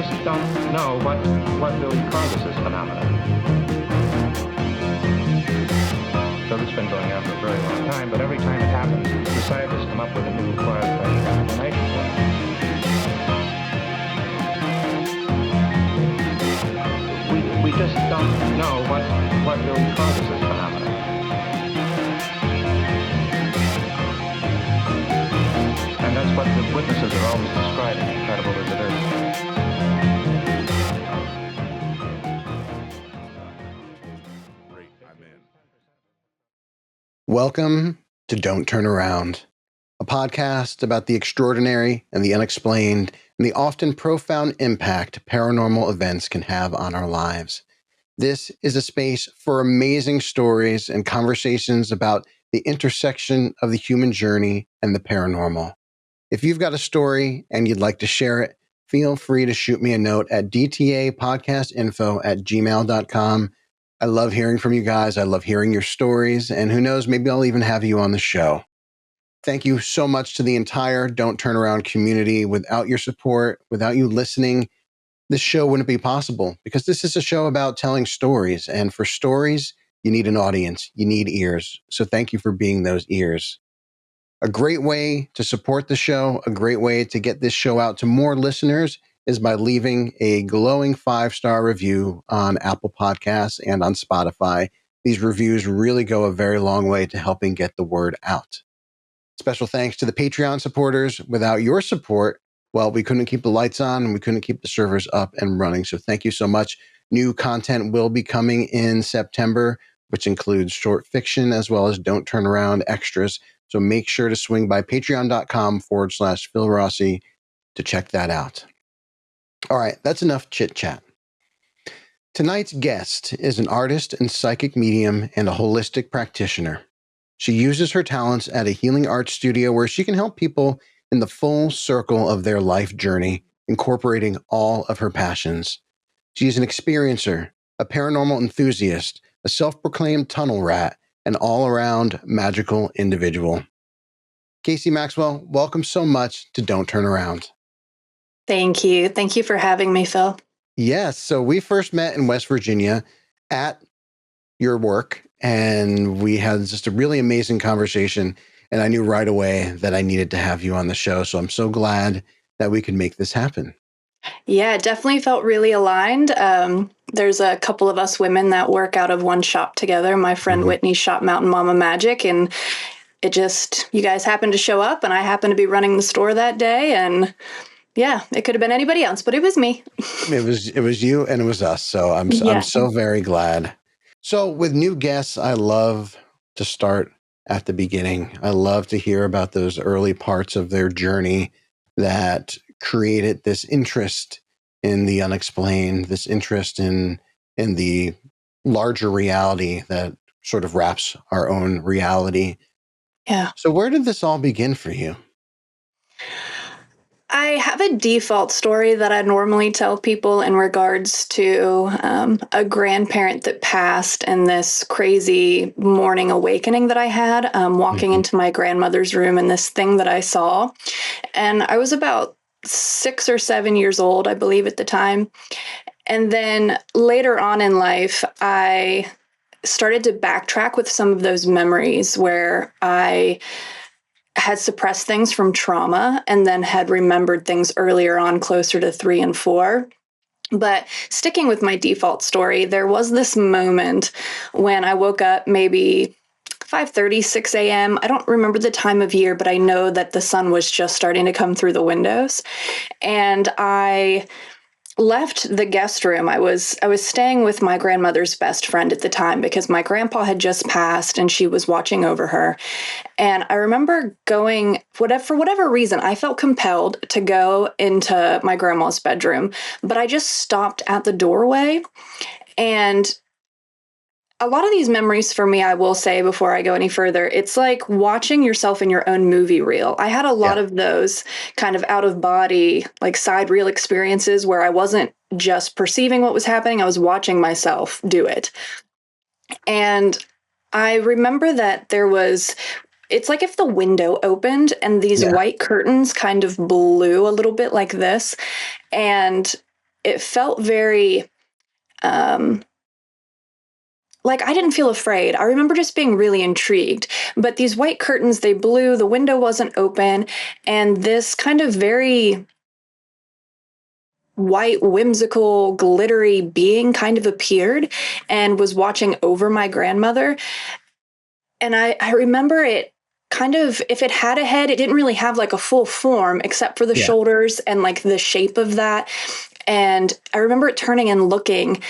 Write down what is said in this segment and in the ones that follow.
just don't know what really causes this phenomenon. So this has been going on for a very long time, but every time it happens, the scientists come up with a new explanation for it. We just don't know what really causes this phenomenon. And that's what the witnesses are always describing, incredible as it is. Welcome to Don't Turn Around, a podcast about the extraordinary and the unexplained and the often profound impact paranormal events can have on our lives. This is a space for amazing stories and conversations about the intersection of the human journey and the paranormal. If you've got a story and you'd like to share it, feel free to shoot me a note at dtapodcastinfo@gmail.com. I love hearing from you guys. I love hearing your stories. And who knows, maybe I'll even have you on the show. Thank you so much to the entire Don't Turn Around community. Without your support, without you listening, this show wouldn't be possible, because this is a show about telling stories. And for stories, you need an audience. You need ears. So thank you for being those ears. A great way to support the show, a great way to get this show out to more listeners is by leaving a glowing 5-star review on Apple Podcasts and on Spotify. These reviews really go a very long way to helping get the word out. Special thanks to the Patreon supporters. Without your support, well, we couldn't keep the lights on and we couldn't keep the servers up and running. So thank you so much. New content will be coming in September, which includes short fiction as well as Don't Turn Around extras. So make sure to swing by patreon.com/Phil Rossi to check that out. All right, that's enough chit chat. Tonight's guest is an artist and psychic medium and a holistic practitioner. She uses her talents at a healing arts studio where she can help people in the full circle of their life journey, incorporating all of her passions. She is an experiencer, a paranormal enthusiast, a self-proclaimed tunnel rat, an all-around magical individual. Casey Maxwell, welcome so much to Don't Turn Around. Thank you. Thank you for having me, Phil. Yes. So we first met in West Virginia at your work, and we had just a really amazing conversation. And I knew right away that I needed to have you on the show. So I'm so glad that we could make this happen. Yeah, it definitely felt really aligned. There's a couple of us women that work out of one shop together. My friend Whitney's shop, Mountain Mama Magic, and you guys happened to show up, and I happened to be running the store that day, and yeah, it could have been anybody else, but it was me. It was you and it was us. So I'm so very glad. So with new guests, I love to start at the beginning. I love to hear about those early parts of their journey that created this interest in the unexplained, this interest in the larger reality that sort of wraps our own reality. Yeah. So where did this all begin for you? I have a default story that I normally tell people in regards to a grandparent that passed and this crazy morning awakening that I had, walking into my grandmother's room and this thing that I saw. And I was about 6 or 7 years old, I believe, at the time. And then later on in life, I started to backtrack with some of those memories where I had suppressed things from trauma and then had remembered things earlier on, closer to 3 and 4. But sticking with my default story, there was this moment when I woke up maybe 5:30, 6 a.m. I don't remember the time of year, but I know that the sun was just starting to come through the windows. And I left the guest room. I was staying with my grandmother's best friend at the time because my grandpa had just passed and she was watching over her. And I remember going, for whatever reason, I felt compelled to go into my grandma's bedroom, but I just stopped at the doorway. And a lot of these memories for me, I will say before I go any further, it's like watching yourself in your own movie reel. I had a lot of those kind of out of body, like side reel experiences where I wasn't just perceiving what was happening, I was watching myself do it. And I remember that it's like if the window opened and these white curtains kind of blew a little bit like this. And it felt very, like I didn't feel afraid. I remember just being really intrigued. But these white curtains, they blew, the window wasn't open, and this kind of very white, whimsical, glittery being kind of appeared and was watching over my grandmother. And I remember it kind of, if it had a head, it didn't really have like a full form except for the Yeah. shoulders and like the shape of that. And I remember it turning and looking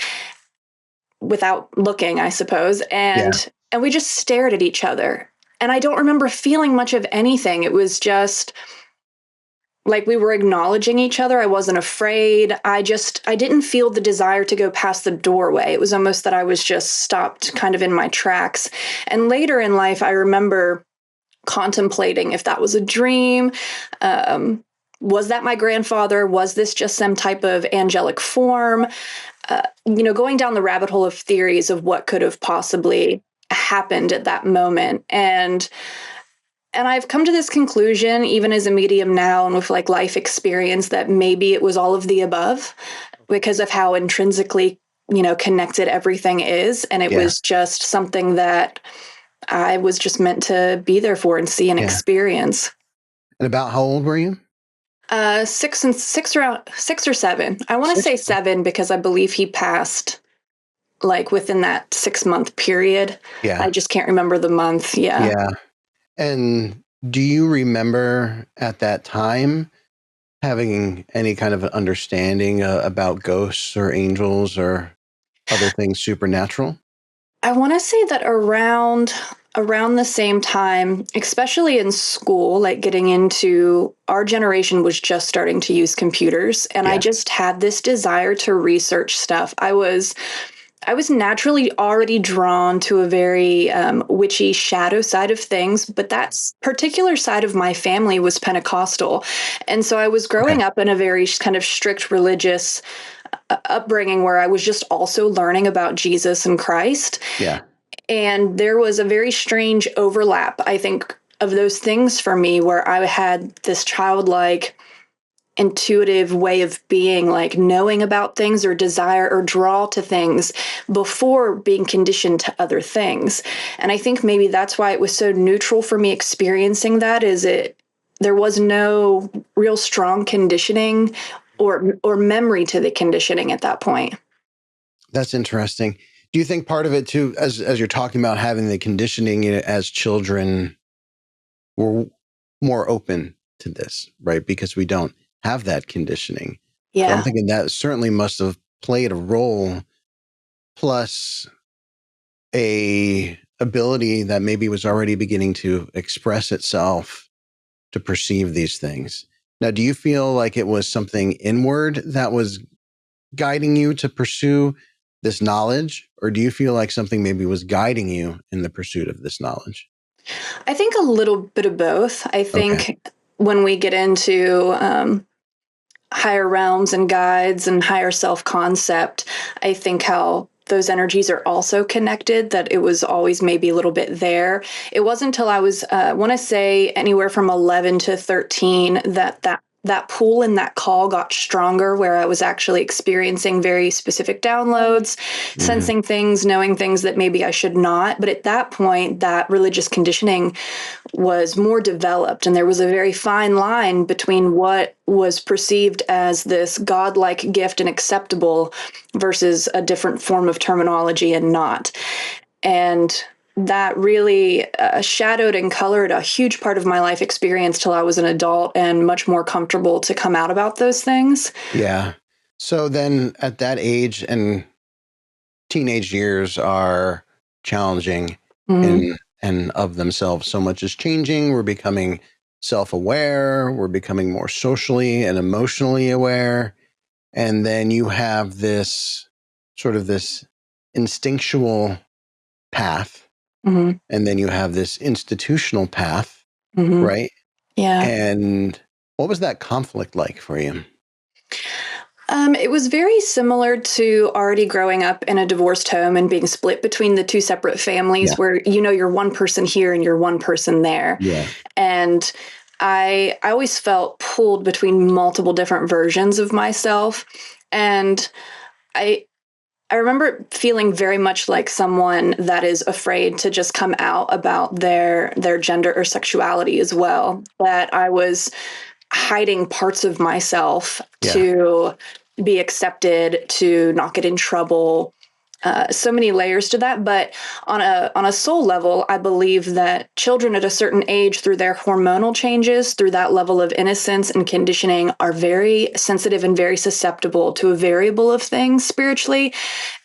without looking, I suppose. And we just stared at each other. And I don't remember feeling much of anything. It was just like we were acknowledging each other. I wasn't afraid. I didn't feel the desire to go past the doorway. It was almost that I was just stopped kind of in my tracks. And later in life, I remember contemplating if that was a dream. Was that my grandfather? Was this just some type of angelic form? Going down the rabbit hole of theories of what could have possibly happened at that moment. And I've come to this conclusion, even as a medium now and with like life experience, that maybe it was all of the above because of how intrinsically, connected everything is. And it was just something that I was just meant to be there for and see and experience. And about how old were you? 6 or 7. I want to say 7 because I believe he passed like within that 6-month period. Yeah. I just can't remember the month. Yeah. Yeah. And do you remember at that time having any kind of an understanding about ghosts or angels or other things supernatural? I want to say that around the same time, especially in school, like getting into our generation was just starting to use computers. And I just had this desire to research stuff. I was naturally already drawn to a very witchy shadow side of things, but that particular side of my family was Pentecostal. And so I was growing up in a very kind of strict religious upbringing where I was just also learning about Jesus and Christ. Yeah. And there was a very strange overlap, I think, of those things for me where I had this childlike intuitive way of being, like knowing about things or desire or draw to things before being conditioned to other things. And I think maybe that's why it was so neutral for me experiencing that, there was no real strong conditioning or memory to the conditioning at that point. That's interesting. Do you think part of it too, as you're talking about having the conditioning as children, we're more open to this, right? Because we don't have that conditioning. Yeah. So I'm thinking that certainly must have played a role, plus a ability that maybe was already beginning to express itself to perceive these things. Now, do you feel like it was something inward that was guiding you to pursue this knowledge, or do you feel like something maybe was guiding you in the pursuit of this knowledge? I think a little bit of both. I think when we get into higher realms and guides and higher self-concept, I think how those energies are also connected, that it was always maybe a little bit there. It wasn't until I was, I want to say anywhere from 11 to 13 that pull and that call got stronger, where I was actually experiencing very specific downloads, sensing things, knowing things that maybe I should not. But at that point, that religious conditioning was more developed, and there was a very fine line between what was perceived as this godlike gift and acceptable versus a different form of terminology and not. And that really shadowed and colored a huge part of my life experience till I was an adult and much more comfortable to come out about those things. Yeah. So then at that age, and teenage years are challenging and of themselves. So much is changing. We're becoming self-aware. We're becoming more socially and emotionally aware. And then you have this sort of this instinctual path. And then you have this institutional path, right? Yeah. And what was that conflict like for you? It was very similar to already growing up in a divorced home and being split between the two separate families where, you're one person here and you're one person there. Yeah. And I always felt pulled between multiple different versions of myself. And I I remember feeling very much like someone that is afraid to just come out about their gender or sexuality as well. That I was hiding parts of myself Yeah. to be accepted, to not get in trouble. So many layers to that, but on a soul level, I believe that children at a certain age, through their hormonal changes, through that level of innocence and conditioning, are very sensitive and very susceptible to a variable of things spiritually.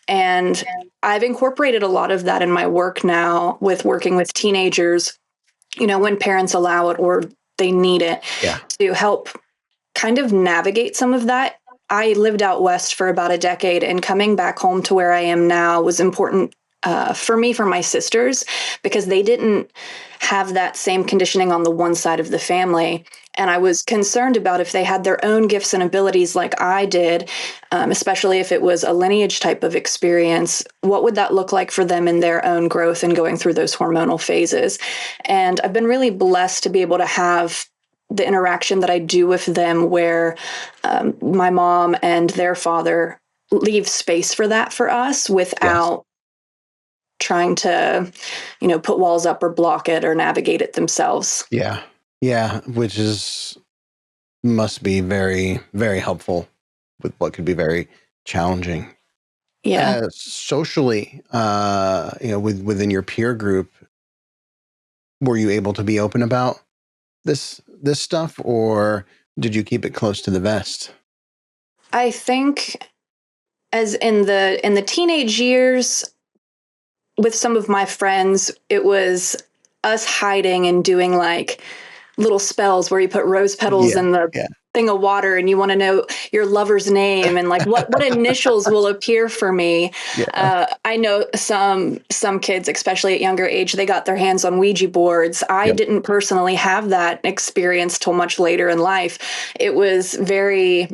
And I've incorporated a lot of that in my work now with working with teenagers, when parents allow it or they need it, Yeah. to help kind of navigate some of that. I lived out west for about a decade, and coming back home to where I am now was important for me, for my sisters, because they didn't have that same conditioning on the one side of the family. And I was concerned about if they had their own gifts and abilities like I did, especially if it was a lineage type of experience, what would that look like for them in their own growth and going through those hormonal phases? And I've been really blessed to be able to have the interaction that I do with them, where my mom and their father leave space for that for us Yes. without trying to, put walls up or block it or navigate it themselves. Yeah. Yeah. Which must be very, very helpful with what could be very challenging. Yeah. Socially, within your peer group, were you able to be open about this stuff, or did you keep it close to the vest? I think as in the teenage years, with some of my friends, it was us hiding and doing like little spells where you put rose petals Yeah. in the Yeah. thing of water and you want to know your lover's name and like what initials will appear for me. Yeah. I know some kids, especially at younger age, they got their hands on Ouija boards. I Yep. didn't personally have that experience till much later in life. It was very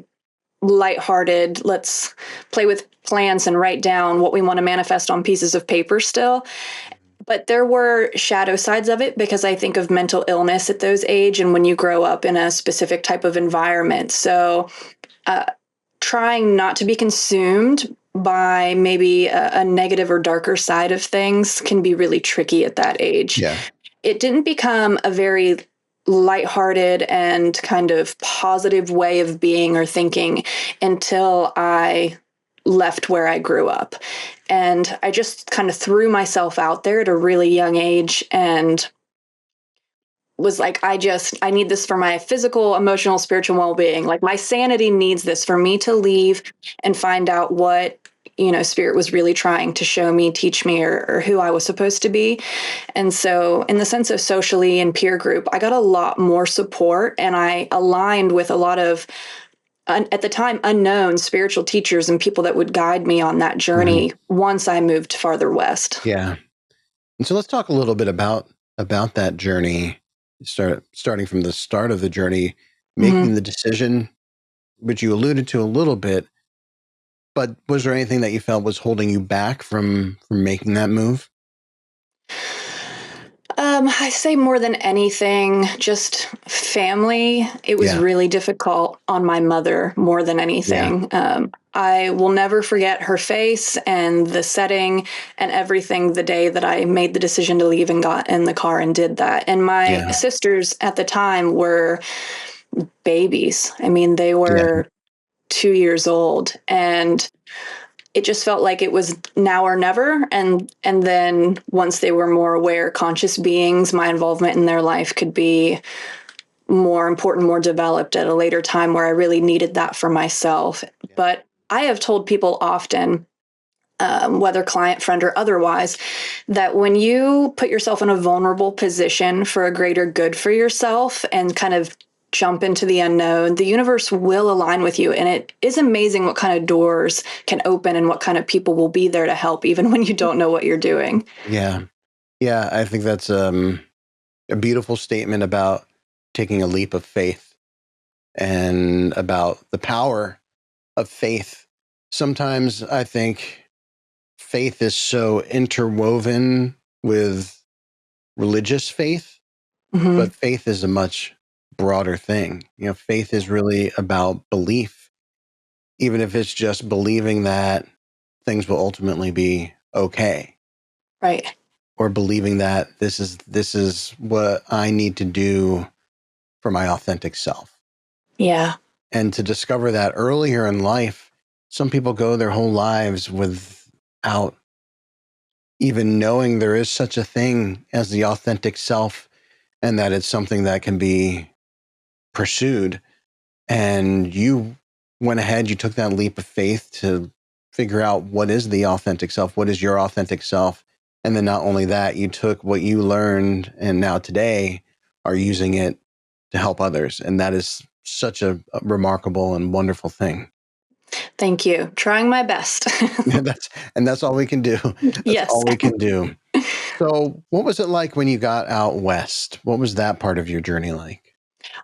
lighthearted. Let's play with plants and write down what we want to manifest on pieces of paper still. But there were shadow sides of it, because I think of mental illness at those age and when you grow up in a specific type of environment. So trying not to be consumed by maybe a negative or darker side of things can be really tricky at that age. Yeah. It didn't become a very lighthearted and kind of positive way of being or thinking until I left where I grew up. And I just kind of threw myself out there at a really young age and was like, I need this for my physical, emotional, spiritual well-being. Like my sanity needs this for me to leave and find out what, spirit was really trying to show me, teach me, or who I was supposed to be. And so in the sense of socially and peer group, I got a lot more support, and I aligned with a lot of at the time unknown spiritual teachers and people that would guide me on that Mhm. journey once I moved farther west. Yeah. And so let's talk a little bit about that journey. Starting from the start of the journey, Mhm. making the decision, which you alluded to a little bit. But was there anything that you felt was holding you back from making that move? I say more than anything, just family. It was Yeah. really difficult on my mother more than Yeah. anything. I will never forget her face and the setting and everything the day that I made the decision to leave and got in the car and did that. And my Yeah. sisters at the time were babies. I mean, they Yeah. were 2 years old, and it just felt like it was now or never. And then once they were more aware, conscious beings, my involvement in their life could be more important, more developed at a later time where I really needed that for myself. Yeah. But I have told people often, whether client, friend, or otherwise, that when you put yourself in a vulnerable position for a greater good for yourself and kind of jump into the unknown, the universe will align with you. And it is amazing what kind of doors can open and what kind of people will be there to help, even when you don't know what you're doing. Yeah. Yeah. I think that's a beautiful statement about taking a leap of faith and about the power of faith. Sometimes I think faith is so interwoven with religious faith, Hmm. but faith is a much broader thing. Faith is really about belief. even if it's just believing that things will ultimately be okay, Right. or believing that this is what I need to do for my authentic self. Yeah. And to discover that earlier in life, some people go their whole lives without even knowing there is such a thing as the authentic self, and that it's something that can be pursued. And you went ahead, you took that leap of faith to figure out what is the authentic self, what is your authentic self. And then not only that, you took what you learned and now today are using it to help others. And that is such a remarkable and wonderful thing. Thank you. Trying my best. That's all we can do. That's Yes. all we can do. So what was it like when you got out west? What was that part of your journey like?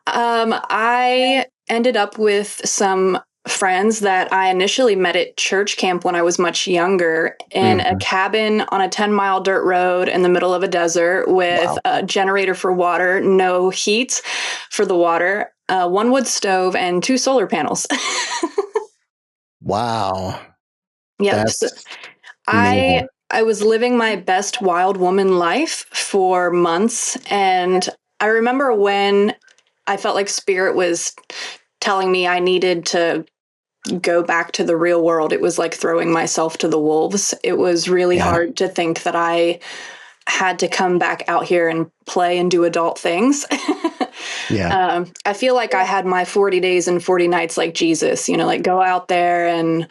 I ended up with some friends that I initially met at church camp when I was much younger in a cabin on a 10-mile dirt road in the middle of a desert with a generator for water, no heat for the water, one wood stove, and 2 solar panels. Wow. Yep. That's So amazing. I was living my best wild woman life for months, and I remember when I felt like spirit was telling me I needed to go back to the real world. It was like throwing myself to the wolves. It was really hard to think that I had to come back out here and play and do adult things. I feel like I had my 40 days and 40 nights like Jesus, like go out there and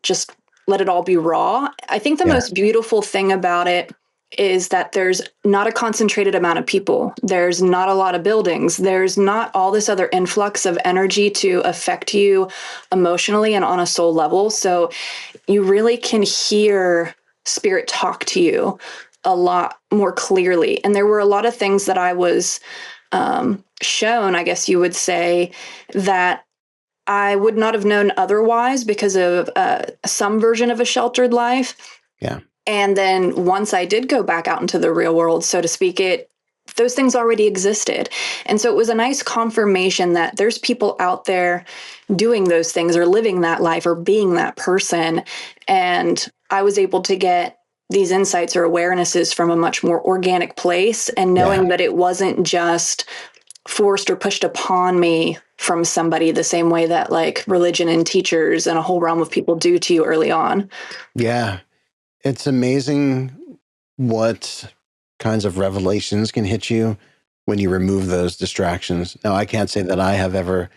just let it all be raw. I think the most beautiful thing about it is that there's not a concentrated amount of people. There's not a lot of buildings. There's not all this other influx of energy to affect you emotionally and on a soul level. So you really can hear spirit talk to you a lot more clearly. And there were a lot of things that I was shown, I guess you would say, that I would not have known otherwise because of some version of a sheltered life. Yeah. And then once I did go back out into the real world, so to speak, those things already existed. And so it was a nice confirmation that there's people out there doing those things or living that life or being that person. And I was able to get these insights or awarenesses from a much more organic place, and knowing that it wasn't just forced or pushed upon me from somebody the same way that like religion and teachers and a whole realm of people do to you early on. Yeah. It's amazing what kinds of revelations can hit you when you remove those distractions. Now, I can't say that I have ever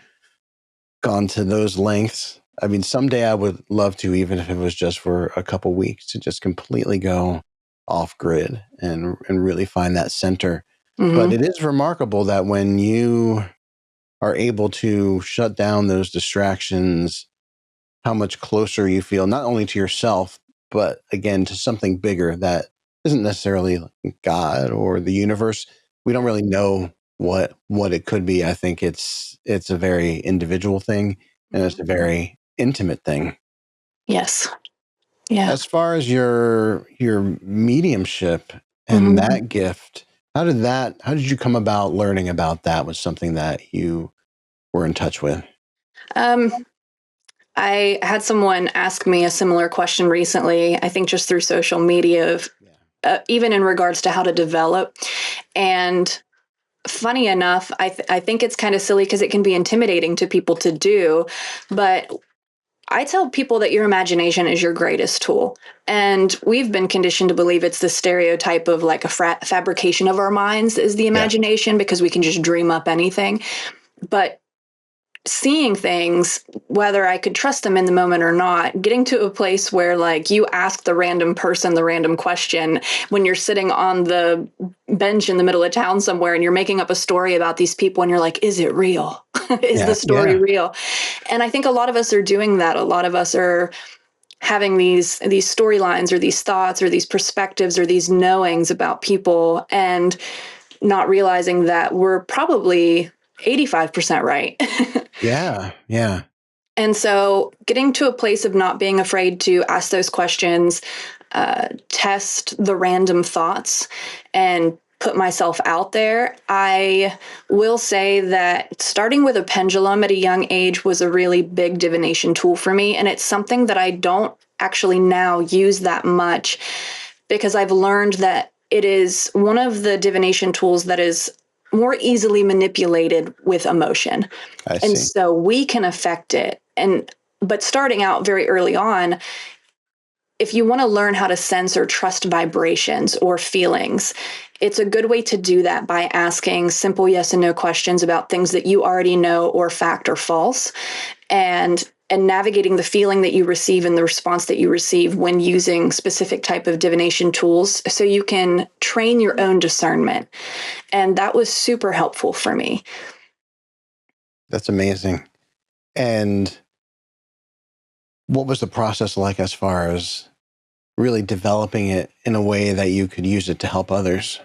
gone to those lengths. I mean, someday I would love to, even if it was just for a couple weeks, to just completely go off grid and really find that center. But it is remarkable that when you are able to shut down those distractions, how much closer you feel, not only to yourself, but again, to something bigger that isn't necessarily God or the universe. We don't really know what it could be. I think it's a very individual thing, and it's a very intimate thing. Yes. Yeah. As far as your mediumship and that gift, how did you come about learning about that? Was something that you were in touch with? I had someone ask me a similar question recently, I think just through social media, of even in regards to how to develop. And funny enough, I think it's kind of silly because it can be intimidating to people to do. But I tell people that your imagination is your greatest tool. And we've been conditioned to believe it's the stereotype of like a fabrication of our minds is the imagination, because we can just dream up anything. But seeing things, whether I could trust them in the moment or not, getting to a place where like you ask the random person the random question when you're sitting on the bench in the middle of town somewhere and you're making up a story about these people and you're like, is it real? Is the story real? And I think a lot of us are doing that. A lot of us are having these storylines or these thoughts or these perspectives or these knowings about people, and not realizing that we're probably 85% right. Yeah. And so getting to a place of not being afraid to ask those questions, test the random thoughts, and put myself out there. I will say that starting with a pendulum at a young age was a really big divination tool for me. And it's something that I don't actually now use that much, because I've learned that it is one of the divination tools that is more easily manipulated with emotion. I And see. so we can affect it. But starting out very early on, if you want to learn how to sense or trust vibrations or feelings, it's a good way to do that by asking simple yes and no questions about things that you already know or fact or false, and navigating the feeling that you receive and the response that you receive when using specific type of divination tools, so you can train your own discernment. And that was super helpful for me. That's amazing. And what was the process like as far as really developing it in a way that you could use it to help others?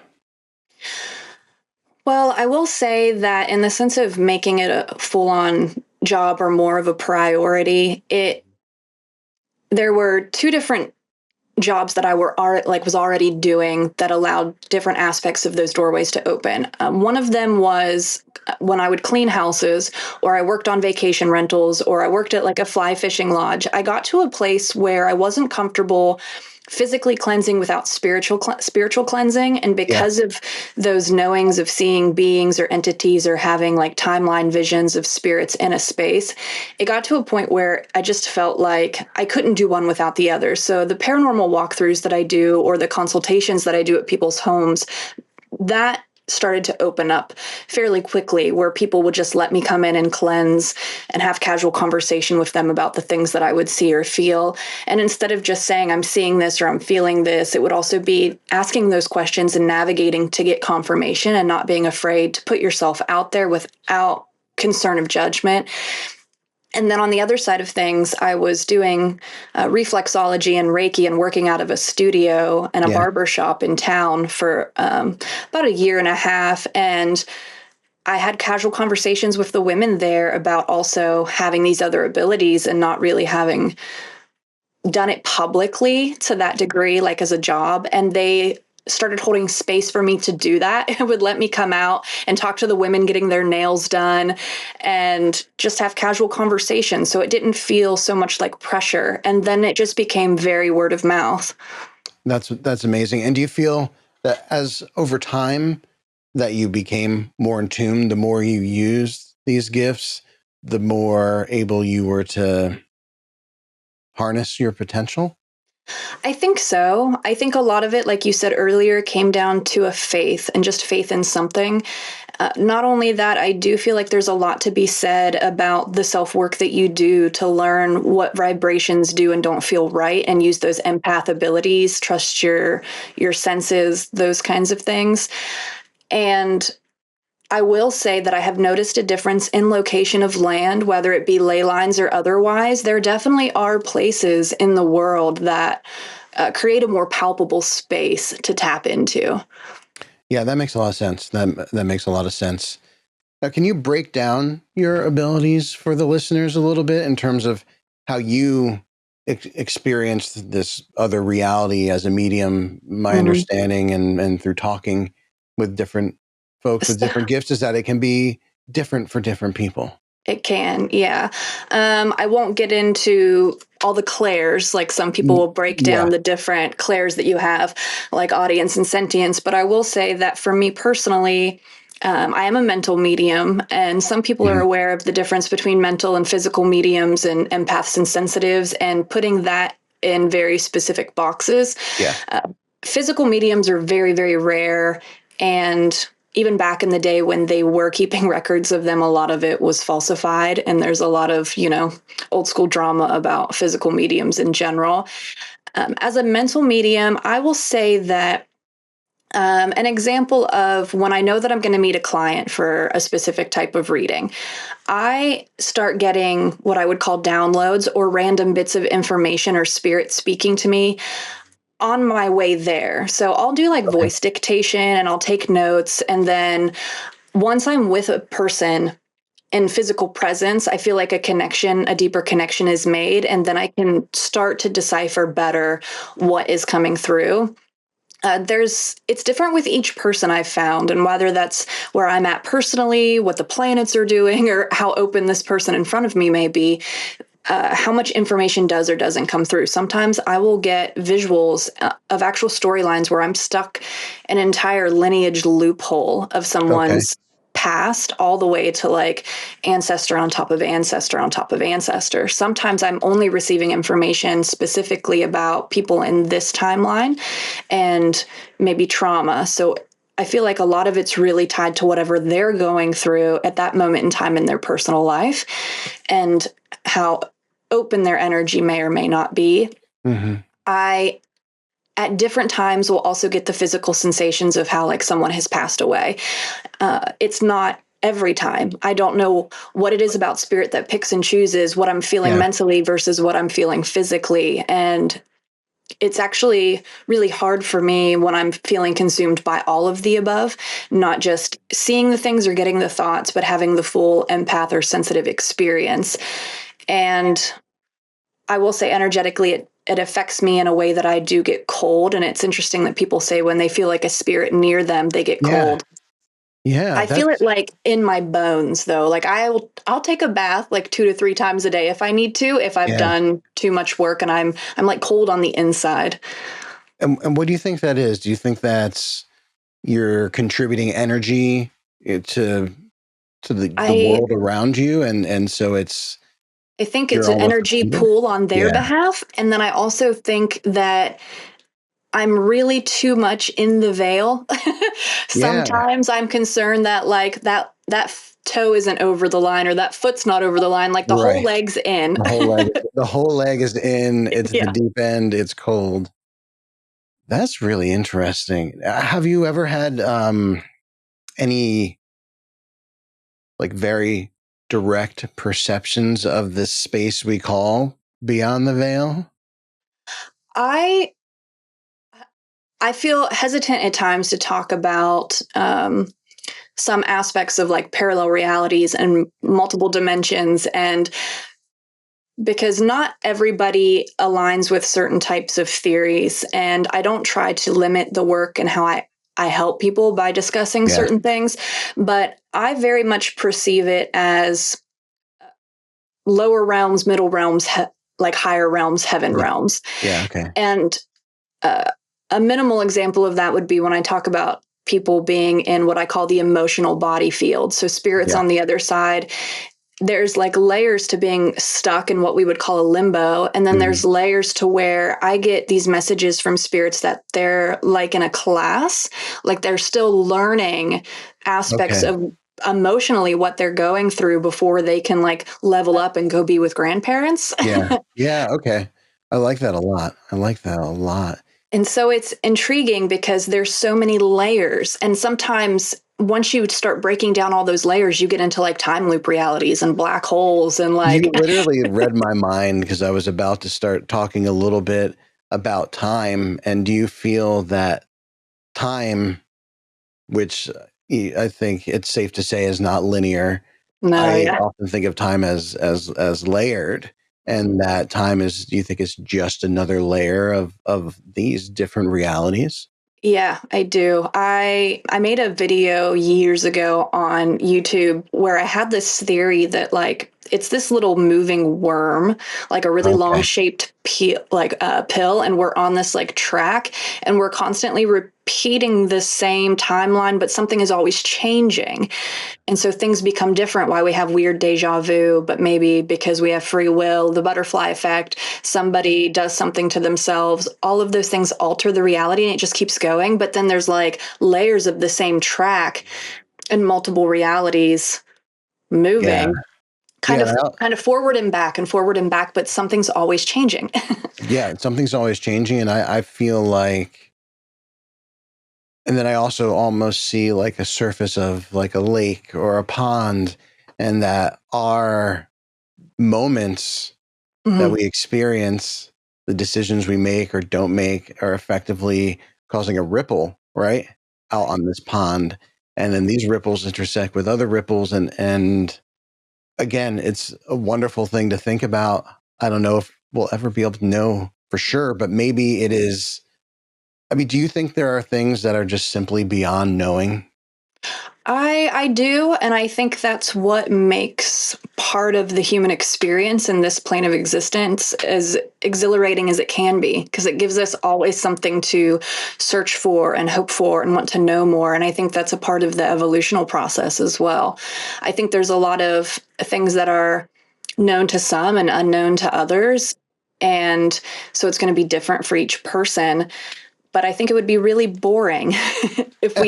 Well, I will say that in the sense of making it a full-on job or more of a priority, there were two different jobs that I was already doing that allowed different aspects of those doorways to open. One of them was when I would clean houses, or I worked on vacation rentals, or I worked at like a fly fishing lodge. I got to a place where I wasn't comfortable physically cleansing without spiritual cleansing, and because of those knowings of seeing beings or entities or having like timeline visions of spirits in a space, it got to a point where I just felt like I couldn't do one without the other. So the paranormal walkthroughs that I do, or the consultations that I do at people's homes, that started to open up fairly quickly, where people would just let me come in and cleanse and have casual conversation with them about the things that I would see or feel. And instead of just saying, I'm seeing this or I'm feeling this, it would also be asking those questions and navigating to get confirmation, and not being afraid to put yourself out there without concern of judgment. And then on the other side of things, I was doing reflexology and Reiki and working out of a studio and a barber shop in town for about a year and a half. And I had casual conversations with the women there about also having these other abilities and not really having done it publicly to that degree, like as a job. And they started holding space for me to do that. It would let me come out and talk to the women getting their nails done and just have casual conversations. So it didn't feel so much like pressure. And then it just became very word of mouth. That's amazing. And do you feel that as over time that you became more in tune, the more you used these gifts, the more able you were to harness your potential? I think so. I think a lot of it, like you said earlier, came down to a faith and just faith in something. Not only that, I do feel like there's a lot to be said about the self-work that you do to learn what vibrations do and don't feel right, and use those empath abilities, trust your senses, those kinds of things. And I will say that I have noticed a difference in location of land, whether it be ley lines or otherwise. There definitely are places in the world that create a more palpable space to tap into. Yeah, that makes a lot of sense. That makes a lot of sense. Now, can you break down your abilities for the listeners a little bit in terms of how you experienced this other reality as a medium? My understanding and through talking with different folks with different gifts is that it can be different for different people. It can, yeah. I won't get into all the clairs, like some people will break down the different clairs that you have, like audience and sentience. But I will say that for me personally, I am a mental medium, and some people are aware of the difference between mental and physical mediums and empaths and sensitives, and putting that in very specific boxes. Yeah. Physical mediums are very, very rare, and even back in the day when they were keeping records of them, a lot of it was falsified. And there's a lot of, old school drama about physical mediums in general. As a mental medium, I will say that an example of when I know that I'm going to meet a client for a specific type of reading, I start getting what I would call downloads or random bits of information or spirit speaking to me on my way there. So I'll do like voice dictation and I'll take notes. And then once I'm with a person in physical presence, I feel like a deeper connection is made. And then I can start to decipher better what is coming through. It's different with each person I've found, and whether that's where I'm at personally, what the planets are doing, or how open this person in front of me may be, how much information does or doesn't come through. Sometimes I will get visuals of actual storylines where I'm stuck an entire lineage loophole of Okay. someone's past, all the way to like ancestor on top of ancestor on top of ancestor. Sometimes I'm only receiving information specifically about people in this timeline and maybe trauma. So I feel like a lot of it's really tied to whatever they're going through at that moment in time in their personal life, and how open their energy may or may not be. Mm-hmm. I, at different times, will also get the physical sensations of how like someone has passed away. It's not every time. I don't know what it is about spirit that picks and chooses what I'm feeling mentally versus what I'm feeling physically. And it's actually really hard for me when I'm feeling consumed by all of the above, not just seeing the things or getting the thoughts, but having the full empath or sensitive experience. And I will say energetically, it affects me in a way that I do get cold. And it's interesting that people say when they feel like a spirit near them, they get cold. Yeah, I feel it like in my bones though. Like I'll take a bath like 2 to 3 times a day if I need to, if I've done too much work and I'm like cold on the inside. And what do you think that is? Do you think that's you're contributing energy to the world around you, and so I think it's an energy pool on their behalf. And then I also think that I'm really too much in the veil. Sometimes I'm concerned that like that toe isn't over the line or that foot's not over the line. Like the whole leg's in. The whole leg is in. It's the deep end. It's cold. That's really interesting. Have you ever had any like very direct perceptions of this space we call beyond the veil? I feel hesitant at times to talk about some aspects of like parallel realities and multiple dimensions, and because not everybody aligns with certain types of theories, and I don't try to limit the work and how I help people by discussing certain things, but I very much perceive it as lower realms, middle realms, like higher realms, heaven realms. Yeah, okay. And a minimal example of that would be when I talk about people being in what I call the emotional body field. So spirits on the other side. There's like layers to being stuck in what we would call a limbo. And then there's layers to where I get these messages from spirits that they're like in a class, like they're still learning aspects of emotionally what they're going through before they can like level up and go be with grandparents. Yeah. Okay. I like that a lot. And so it's intriguing because there's so many layers. And sometimes once you start breaking down all those layers, you get into like time loop realities and black holes and like. You literally read my mind because I was about to start talking a little bit about time. And do you feel that time, which I think it's safe to say is not linear, I often think of time as layered, and that time is, do you think is just another layer of these different realities? Yeah, I do. I made a video years ago on YouTube where I had this theory that like it's this little moving worm, like a really long shaped pill, and we're on this like track, and we're constantly repeating the same timeline, but something is always changing. And so things become different, why we have weird deja vu, but maybe because we have free will, the butterfly effect, somebody does something to themselves, all of those things alter the reality and it just keeps going. But then there's like layers of the same track and multiple realities moving. Kind of forward and back, but something's always changing. Yeah, something's always changing. And I feel like, and then I also almost see like a surface of like a lake or a pond, and that our moments that we experience, the decisions we make or don't make, are effectively causing a ripple, right, out on this pond. And then these ripples intersect with other ripples. And again, it's a wonderful thing to think about. I don't know if we'll ever be able to know for sure, but maybe it is I mean, do you think there are things that are just simply beyond knowing? I do, and I think that's what makes part of the human experience in this plane of existence as exhilarating as it can be, because it gives us always something to search for and hope for and want to know more. And I think that's a part of the evolutional process as well. I think there's a lot of things that are known to some and unknown to others. And so it's going to be different for each person. But I think it would be really boring if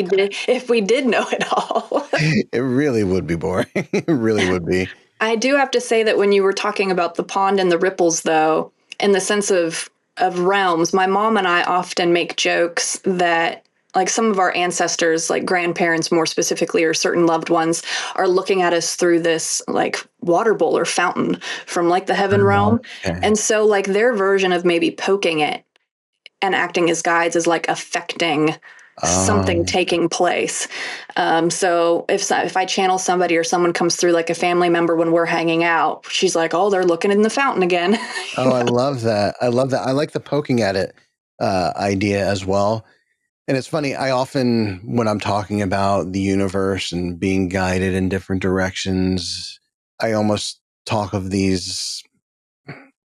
we did know it all. It really would be boring. It really would be. I do have to say that when you were talking about the pond and the ripples, though, in the sense of realms, my mom and I often make jokes that like some of our ancestors, like grandparents more specifically, or certain loved ones, are looking at us through this like water bowl or fountain from like the heaven realm. Okay. And so like their version of maybe poking it and acting as guides is like affecting something taking place. So if I channel somebody or someone comes through like a family member when we're hanging out, she's like, "Oh, they're looking in the fountain again." Oh, I love that. I love that. I like the poking at it idea as well. And it's funny, I often, when I'm talking about the universe and being guided in different directions, I almost talk of these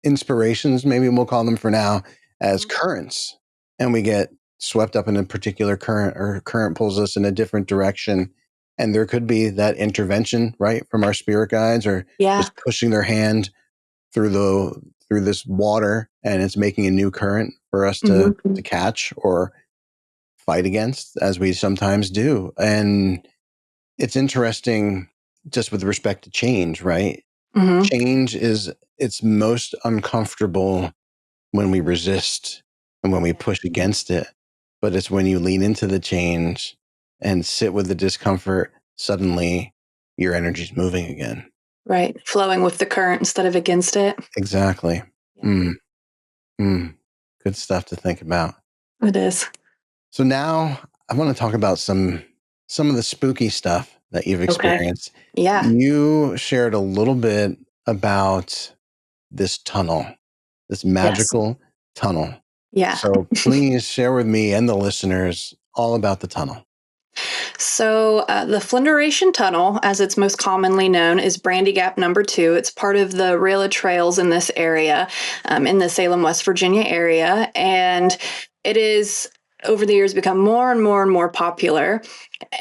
inspirations, maybe we'll call them for now, as currents. And we get swept up in a particular current, or current pulls us in a different direction. And there could be that intervention, right, from our spirit guides, or Yeah. just pushing their hand through this water, and it's making a new current for us to catch or fight against, as we sometimes do. And it's interesting just with respect to change, right? Change is it's most uncomfortable when we resist and when we push against it. But it's when you lean into the change and sit with the discomfort, suddenly your energy's moving again. Right. Flowing with the current instead of against it. Exactly. Good stuff to think about. It is. So now I want to talk about some of the spooky stuff that you've experienced. Okay. Yeah. You shared a little bit about this tunnel, this magical tunnel. Yeah. So please share with me and the listeners all about the tunnel. So the Flinderation Tunnel, as it's most commonly known, is Brandy Gap number 2. It's part of the rail of trails in this area, in the Salem, West Virginia area. And it is, over the years, become more and more and more popular.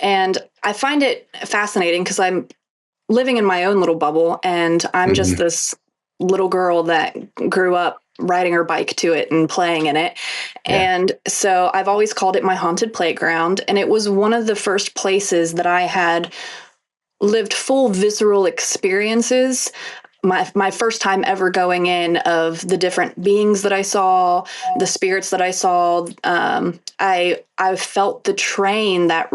And I find it fascinating because I'm living in my own little bubble, and I'm just this little girl that grew up riding her bike to it and playing in it. Yeah. And so I've always called it my haunted playground. And it was one of the first places that I had lived full visceral experiences. My first time ever going in, of the different beings that I saw, the spirits that I saw. I felt the train that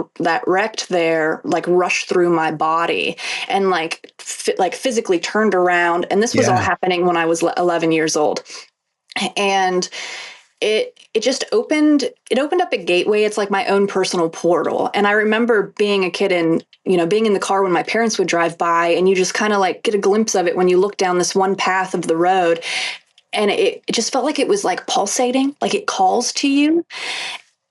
wrecked there, like rush through my body, and like physically turned around. And this was all happening when I was 11 years old. And it just opened up a gateway. It's like my own personal portal. And I remember being a kid and, being in the car when my parents would drive by, and you just kind of like get a glimpse of it when you look down this one path of the road. And it just felt like it was like pulsating, like it calls to you.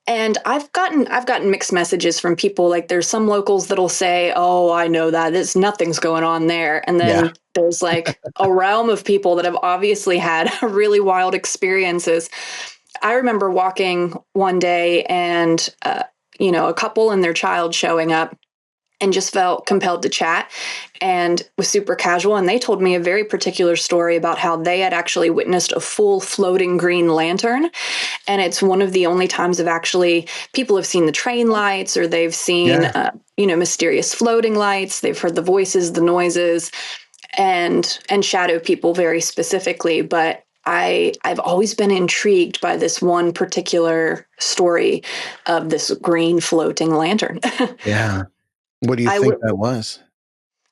And I've gotten mixed messages from people. Like there's some locals that'll say, "Oh, I know that. There's nothing's going on there." And then there's like a realm of people that have obviously had really wild experiences. I remember walking one day and, a couple and their child showing up, and just felt compelled to chat, and was super casual. And they told me a very particular story about how they had actually witnessed a full floating green lantern. And it's one of the only times people have seen the train lights, or they've seen, mysterious floating lights. They've heard the voices, the noises, and shadow people very specifically. But I've always been intrigued by this one particular story of this green floating lantern. Yeah. What do you think that was?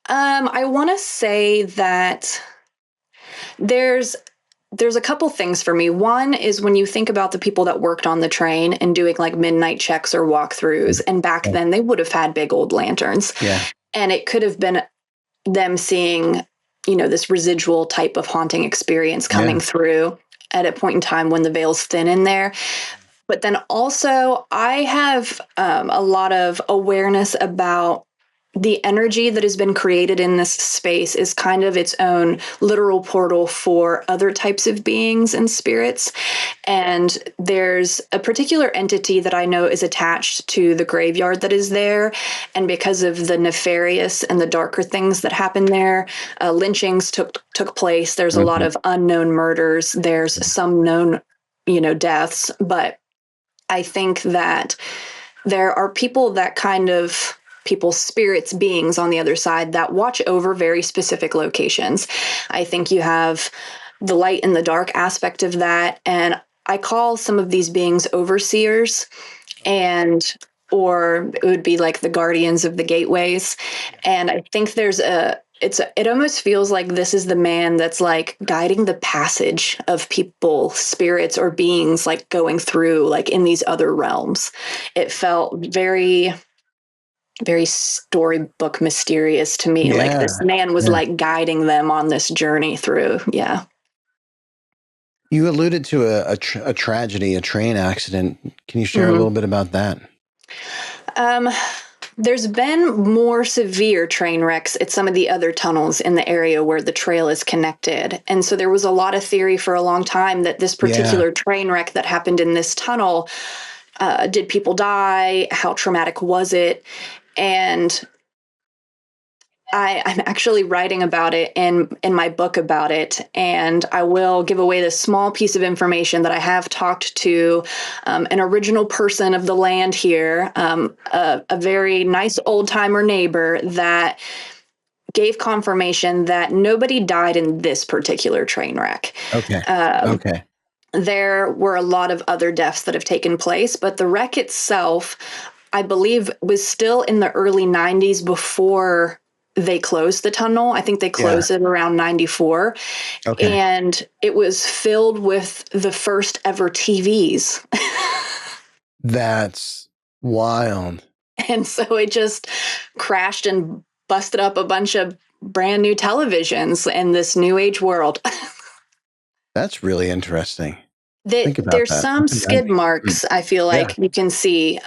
I want to say that there's a couple things for me. One is when you think about the people that worked on the train and doing like midnight checks or walkthroughs, and back then they would have had big old lanterns. Yeah. And it could have been them seeing, this residual type of haunting experience coming through at a point in time when the veil's thin in there. But then also, I have a lot of awareness about the energy that has been created in this space is kind of its own literal portal for other types of beings and spirits. And there's a particular entity that I know is attached to the graveyard that is there. And because of the nefarious and the darker things that happen there, lynchings took place. There's a lot of unknown murders. There's some known, deaths. But I think that there are people that kind of people, spirits, beings on the other side that watch over very specific locations. I think you have the light and the dark aspect of that. And I call some of these beings overseers, or it would be like the guardians of the gateways. And I think it almost feels like this is the man that's like guiding the passage of people, spirits, or beings like going through like in these other realms. It felt very, very storybook mysterious to me. Like this man was like guiding them on this journey through. Yeah. You alluded to a tragedy, a train accident. Can you share a little bit about that? There's been more severe train wrecks at some of the other tunnels in the area where the trail is connected. And so there was a lot of theory for a long time that this particular train wreck that happened in this tunnel, did people die? How traumatic was it? And I'm actually writing about it in my book about it, and I will give away this small piece of information that I have talked to an original person of the land here, a very nice old-timer neighbor that gave confirmation that nobody died in this particular train wreck. Okay. There were a lot of other deaths that have taken place, but the wreck itself, I believe, was still in the early 90s before they closed the tunnel. I think they closed it around 94. Okay. And it was filled with the first ever TVs. That's wild. And so it just crashed and busted up a bunch of brand new televisions in this new age world. That's really interesting. There's some skid marks I feel like you can see.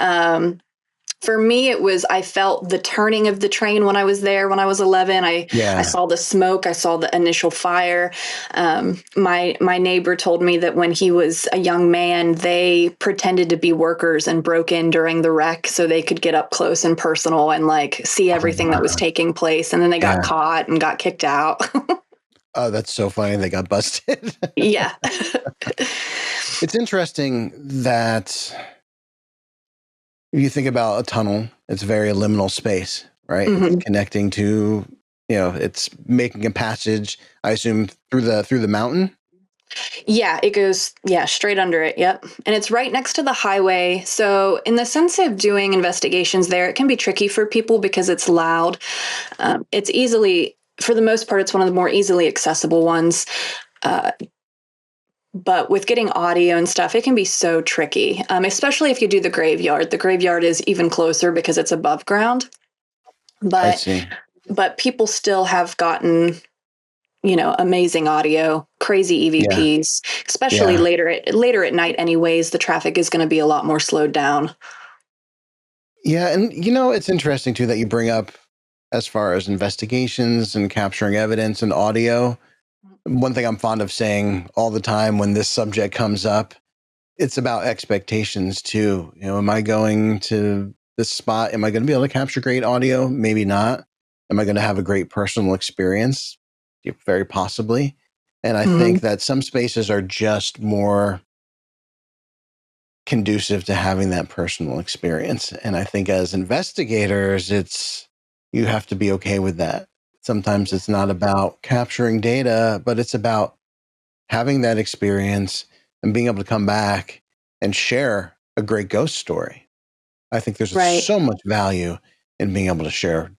For me, I felt the turning of the train when I was there when I was 11. I saw the smoke. I saw the initial fire. My neighbor told me that when he was a young man, they pretended to be workers and broke in during the wreck so they could get up close and personal and like see everything that was taking place. And then they got caught and got kicked out. Oh, that's so funny. They got busted. Yeah. It's interesting that if you think about a tunnel, it's a very liminal space, right? It's connecting to, it's making a passage, I assume, through the mountain. Yeah, it goes, straight under it. Yep. And it's right next to the highway. So in the sense of doing investigations there, it can be tricky for people because it's loud. It's easily, for the most part, it's one of the more easily accessible ones. But with getting audio and stuff, it can be so tricky, especially if you do the graveyard. The graveyard is even closer because it's above ground. I see. But people still have gotten, amazing audio, crazy EVPs, especially later at night anyways. The traffic is going to be a lot more slowed down. Yeah. And, it's interesting, too, that you bring up as far as investigations and capturing evidence and audio. One thing I'm fond of saying all the time when this subject comes up, it's about expectations too. Am I going to this spot? Am I going to be able to capture great audio? Maybe not. Am I going to have a great personal experience? Very possibly. And I think that some spaces are just more conducive to having that personal experience. And I think as investigators, you have to be okay with that. Sometimes it's not about capturing data, but it's about having that experience and being able to come back and share a great ghost story. I think there's so much value in being able to share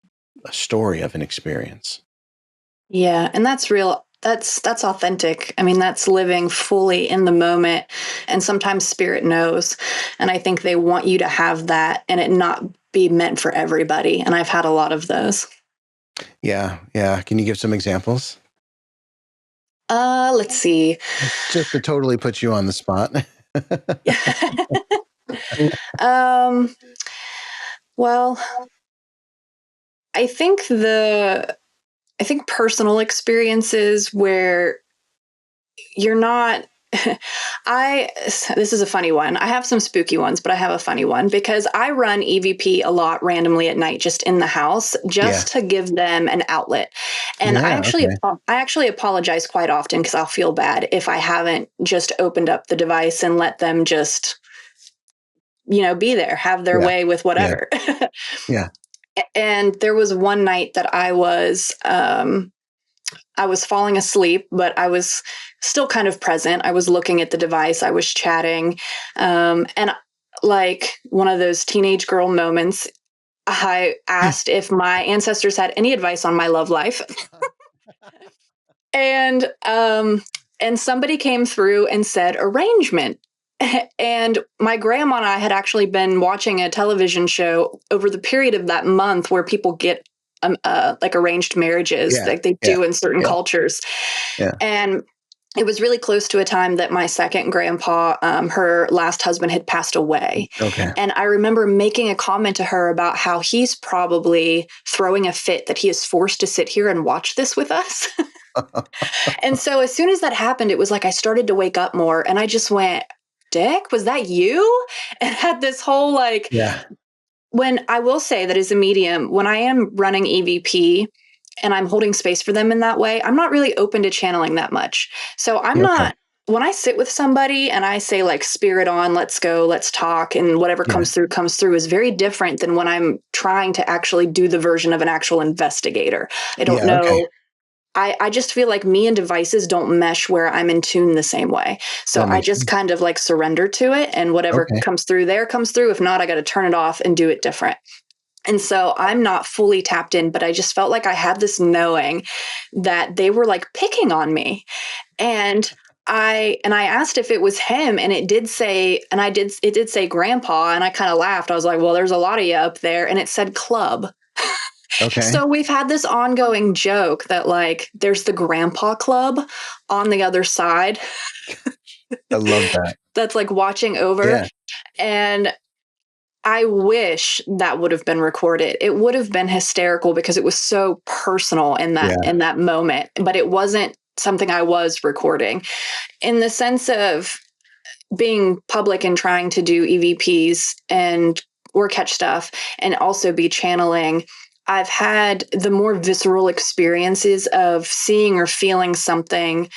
a story of an experience. Yeah, and that's real. That's authentic. I mean, that's living fully in the moment. And sometimes spirit knows. And I think they want you to have that and it not be meant for everybody. And I've had a lot of those. Yeah. Can you give some examples? Let's see. Just to totally put you on the spot. um, well, I think personal experiences where you're not this is a funny one. I have some spooky ones, but I have a funny one because I run EVP a lot randomly at night just in the house just to give them an outlet. And I actually apologize quite often because I'll feel bad if I haven't just opened up the device and let them just be there, have their way with whatever. Yeah. And there was one night that I was falling asleep, but I was still kind of present. I was looking at the device. I was chatting. And like one of those teenage girl moments, I asked if my ancestors had any advice on my love life. And somebody came through and said arrangement. And my grandma and I had actually been watching a television show over the period of that month where people get like arranged marriages like they do in certain cultures. Yeah. And it was really close to a time that my second grandpa, her last husband, had passed away. Okay. And I remember making a comment to her about how he's probably throwing a fit that he is forced to sit here and watch this with us. And so as soon as that happened, it was like I started to wake up more and I just went, Dick, was that you? And had this whole when I will say that as a medium, when I am running EVP and I'm holding space for them in that way, I'm not really open to channeling that much. So I'm not, when I sit with somebody and I say like spirit on, let's go, let's talk, and whatever comes through is very different than when I'm trying to actually do the version of an actual investigator. I don't know. Okay. I just feel like me and devices don't mesh where I'm in tune the same way. So I just kind of like surrender to it, and whatever comes through there comes through. If not, I got to turn it off and do it different. And so I'm not fully tapped in, but I just felt like I had this knowing that they were like picking on me. And I asked if it was him, and it did say grandpa, and I kind of laughed. I was like, well, there's a lot of you up there. And it said club. Okay. So we've had this ongoing joke that like there's the grandpa club on the other side. I love that. That's like watching over. Yeah. And I wish that would have been recorded. It would have been hysterical because it was so personal in that moment, but it wasn't something I was recording. In the sense of being public and trying to do EVPs or catch stuff and also be channeling, I've had the more visceral experiences of seeing or feeling something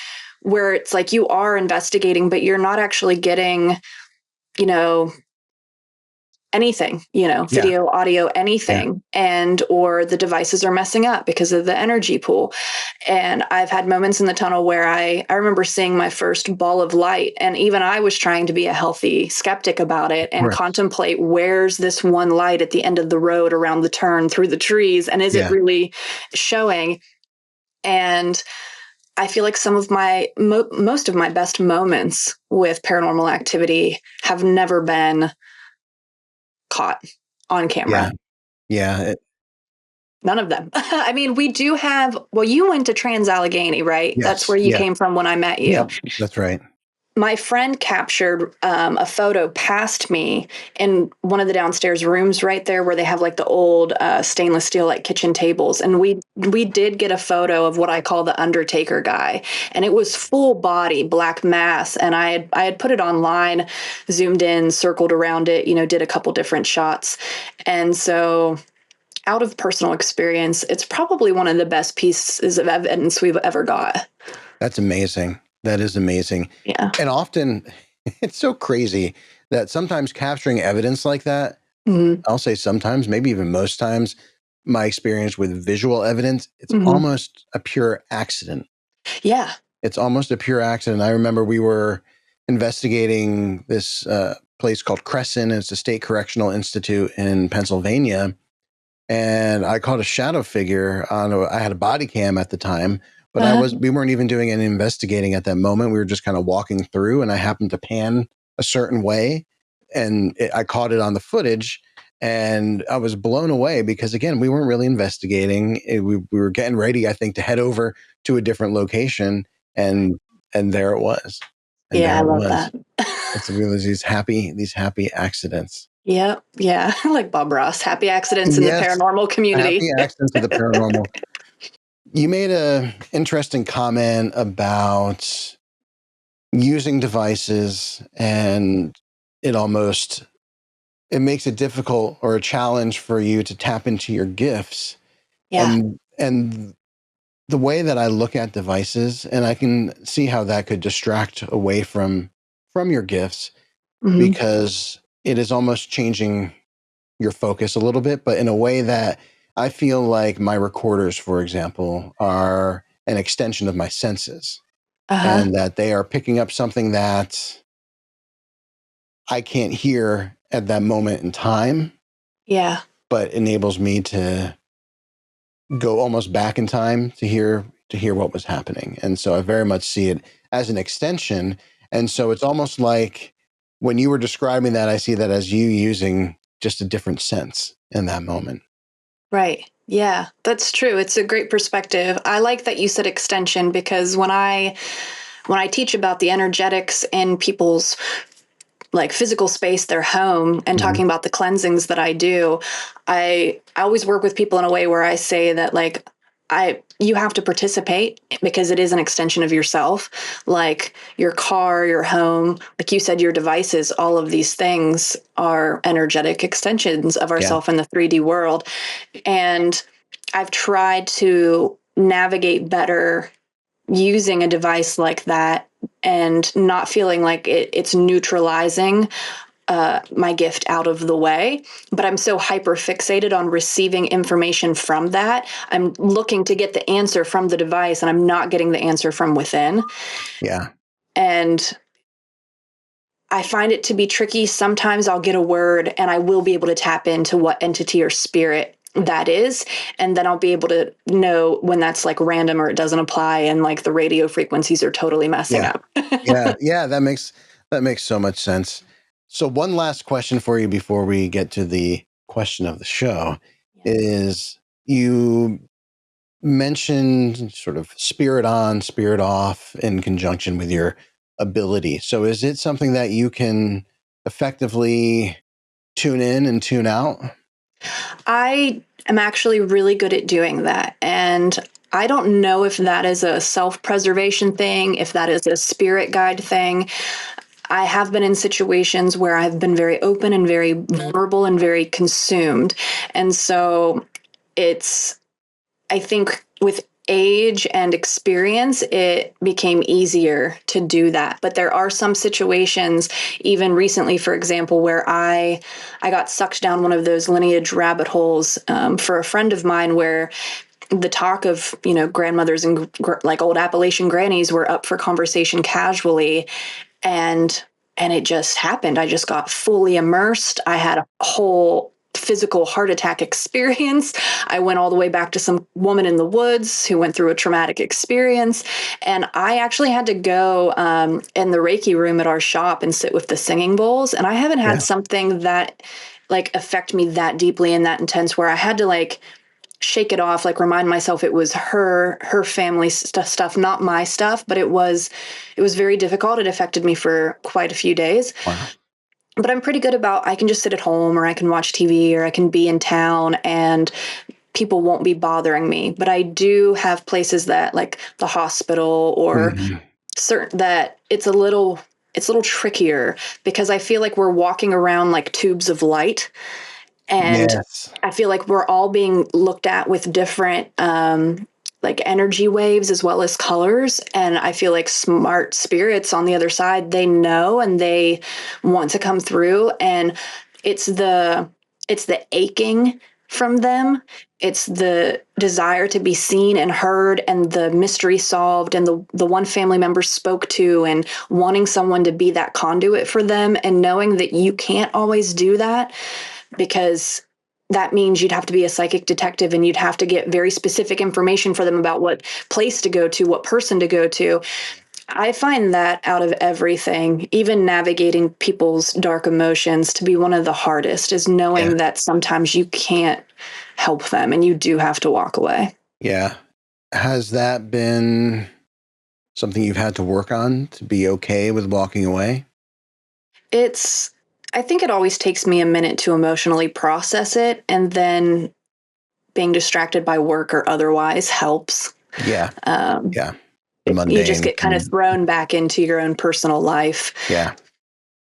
where it's like you are investigating, but you're not actually getting, anything, video, audio, anything. And, or the devices are messing up because of the energy pool. And I've had moments in the tunnel where I remember seeing my first ball of light. And even I was trying to be a healthy skeptic about it and contemplate, where's this one light at the end of the road around the turn through the trees? And is it really showing? And I feel like some of my, most of my best moments with paranormal activity have never been caught on camera. Yeah. None of them. I mean, we do have, you went to Trans-Allegheny, right? Yes. That's where you came from when I met you. Yep. That's right. My friend captured a photo past me in one of the downstairs rooms right there where they have like the old stainless steel like kitchen tables. And we did get a photo of what I call the Undertaker guy. And it was full body, black mass. And I had put it online, zoomed in, circled around it, did a couple different shots. And so out of personal experience, it's probably one of the best pieces of evidence we've ever got. That's amazing. That is amazing. Yeah. And often it's so crazy that sometimes capturing evidence like that, I'll say sometimes, maybe even most times, my experience with visual evidence, it's almost a pure accident. Yeah. It's almost a pure accident. I remember we were investigating this place called Crescent. It's a state correctional institute in Pennsylvania. And I caught a shadow figure I had a body cam at the time, but we weren't even doing any investigating at that moment. We were just kind of walking through, and I happened to pan a certain way, and I caught it on the footage, and I was blown away because, again, we weren't really investigating. We were getting ready, I think, to head over to a different location, and there it was. And Yeah, there I it love was. that. It's really these happy accidents. Yep. Yeah. Like Bob Ross, happy accidents in the Yes, paranormal community. happy accidents of the paranormal. You made a interesting comment about using devices, and it almost it makes it difficult or a challenge for you to tap into your gifts. Yeah. And the way that I look at devices, and I can see how that could distract away from your gifts, Hmm. because it is almost changing your focus a little bit, but in a way that I feel like my recorders, for example, are an extension of my senses, Uh-huh. and that they are picking up something that I can't hear at that moment in time, Yeah. but enables me to go almost back in time to hear what was happening. And so I very much see it as an extension. And so it's almost like when you were describing that, I see that as you using just a different sense in that moment. Right. Yeah, that's true. It's a great perspective. I like that you said extension because when I teach about the energetics in people's like physical space, their home, and Mhm. talking about the cleansings that I do, I always work with people in a way where I say that like you have to participate because it is an extension of yourself, like your car, your home, like you said, your devices, all of these things are energetic extensions of Yeah. ourself in the 3D world. And I've tried to navigate better using a device like that and not feeling like it's neutralizing my gift out of the way. But I'm so hyper fixated on receiving information from that. I'm looking to get the answer from the device and I'm not getting the answer from within. Yeah. And I find it to be tricky. Sometimes I'll get a word and I will be able to tap into what entity or spirit that is. And then I'll be able to know when that's like random or it doesn't apply and like the radio frequencies are totally messing Yeah. up. Yeah. That makes so much sense. So one last question for you before we get to the question of the show is, you mentioned sort of spirit on, spirit off in conjunction with your ability. So is it something that you can effectively tune in and tune out? I am actually really good at doing that. And I don't know if that is a self preservation thing, if that is a spirit guide thing. I have been in situations where I've been very open and very verbal and very consumed. And so it's, I think with age and experience, it became easier to do that. But there are some situations, even recently, for example, where I got sucked down one of those lineage rabbit holes for a friend of mine, where the talk of grandmothers and like old Appalachian grannies were up for conversation casually, and it just happened. I just got fully immersed. I had a whole physical heart attack experience. I went all the way back to some woman in the woods who went through a traumatic experience. And I actually had to go in the Reiki room at our shop and sit with the singing bowls. And I haven't had Yeah. something that like affect me that deeply and that intense where I had to like shake it off, like remind myself it was her family stuff, not my stuff. But it was very difficult. It affected me for quite a few days. Wow. But I'm pretty good about, I can just sit at home or I can watch TV or I can be in town and people won't be bothering me. But I do have places that like the hospital or Mhm. certain that it's a little trickier because I feel like we're walking around like tubes of light, and Yes. I feel like we're all being looked at with different like energy waves as well as colors. And I feel like smart spirits on the other side, they know and they want to come through. And it's the aching from them. It's the desire to be seen and heard and the mystery solved and the one family member spoke to and wanting someone to be that conduit for them and knowing that you can't always do that because that means you'd have to be a psychic detective and you'd have to get very specific information for them about what place to go to, what person to go to. I find that out of everything, even navigating people's dark emotions, to be one of the hardest is Yeah. knowing that sometimes you can't help them and you do have to walk away. Yeah. Has that been something you've had to work on to be okay with walking away? I think it always takes me a minute to emotionally process it, and then being distracted by work or otherwise helps. Yeah. Yeah. The You mundane. just get kind of thrown back into your own personal life. Yeah.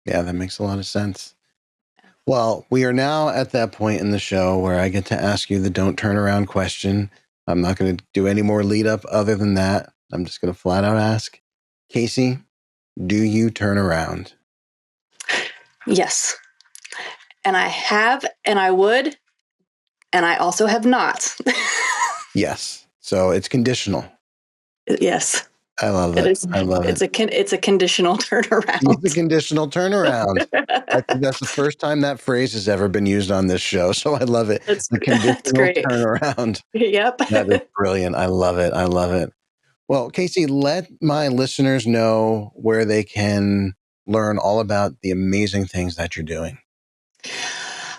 Yeah, that makes a lot of sense. Well, we are now at that point in the show where I get to ask you the don't turn around question. I'm not going to do any more lead up other than that. I'm just going to flat out ask, Casey, do you turn around? Yes. And I have, and I would, and I also have not. Yes. So it's conditional. Yes. I love it. I love it. It's a conditional turnaround. It's a conditional turnaround. I think that's the first time that phrase has ever been used on this show. So I love it. The conditional turnaround. Yep. That is brilliant. I love it. I love it. Well, Casey, let my listeners know where they can learn all about the amazing things that you're doing.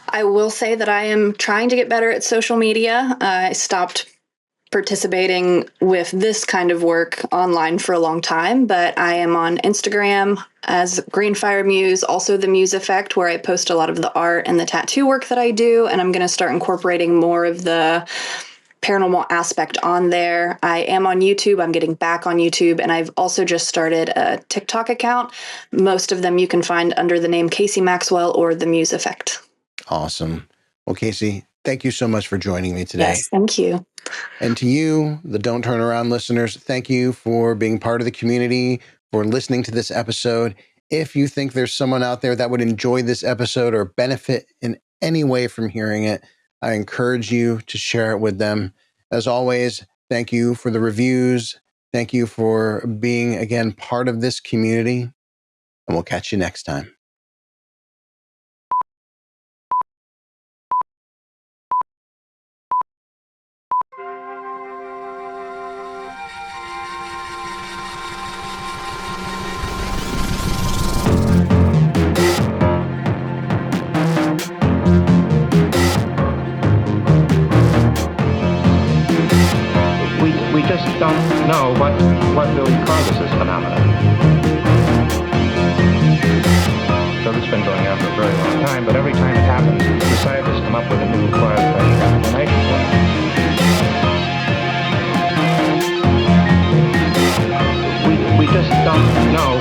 I will say that I am trying to get better at social media. I stopped participating with this kind of work online for a long time, but I am on Instagram as Green Fire Muse, also the Muse Effect, where I post a lot of the art and the tattoo work that I do, and I'm going to start incorporating more of the paranormal aspect on there. I am on YouTube. I'm getting back on YouTube, and I've also just started a TikTok account. Most of them you can find under the name Casey Maxwell or the Muse Effect. Awesome. Well, Casey, thank you so much for joining me today. Yes, thank you. And to you, the Don't Turn Around listeners, thank you for being part of the community, for listening to this episode. If you think there's someone out there that would enjoy this episode or benefit in any way from hearing it, I encourage you to share it with them. As always, thank you for the reviews. Thank you for being, again, part of this community. And we'll catch you next time. We just don't know what really causes this phenomenon. So this has been going on for a very long time, but every time it happens, the scientists come up with a new required divination plan. We just don't know